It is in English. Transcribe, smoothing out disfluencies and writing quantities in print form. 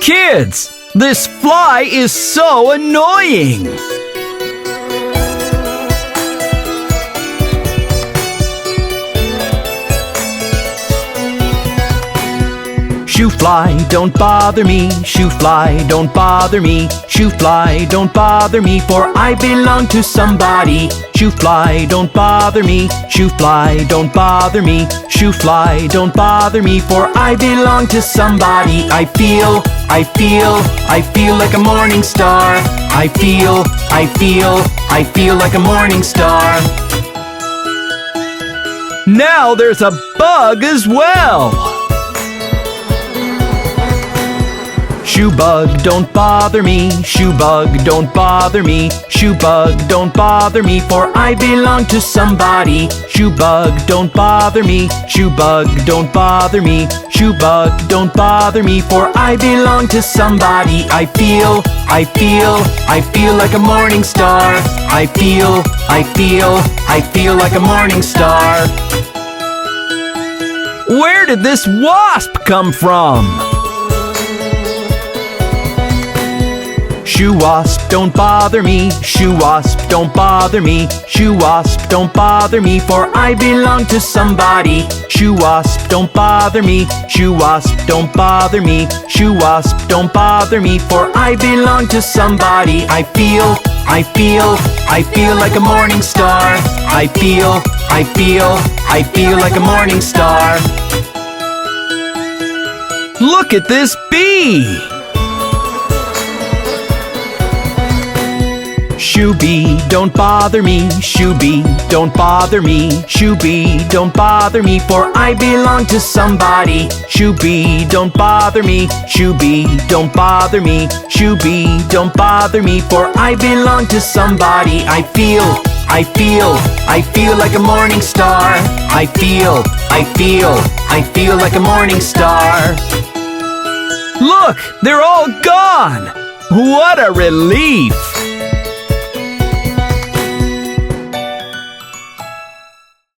Kids, this fly is so annoying! Shoo fly, don't bother me. Shoo fly, don't bother me. Shoo fly, don't bother me, for I belong to somebody. Shoo fly, don't bother me. Shoo fly, don't bother me. Shoo fly, don't bother me, for I belong to somebody. I feel like a morning star. I feel like a morning star. Now there's a bug as well. Shoo bug, don't bother me. Shoo bug, don't bother me. Shoo bug, don't bother me, for I belong to somebody. Shoo bug, don't bother me. Shoo bug, don't bother me. Shoo bug, don't bother me, for I belong to somebody. I feel like a morning star. I feel like a morning star. Where did this wasp come from? Shoo wasp, don't bother me. Shoo wasp, don't bother me. Shoo wasp, don't bother me, for I belong to somebody. Shoo wasp, don't bother me. Shoo wasp, don't bother me. Shoo wasp, don't bother me, for I belong to somebody. I feel like a morning star. I feel like a morning star. Look at this bee! Shoo bee, don't bother me. Shoo bee, don't bother me. Shoo bee, don't bother me, for I belong to somebody. Shoo bee, don't bother me. Shoo bee, don't bother me. Shoo bee, don't bother me, for I belong to somebody. I feel like a morning star. I feel like a morning star. Look, they're all gone! What a relief!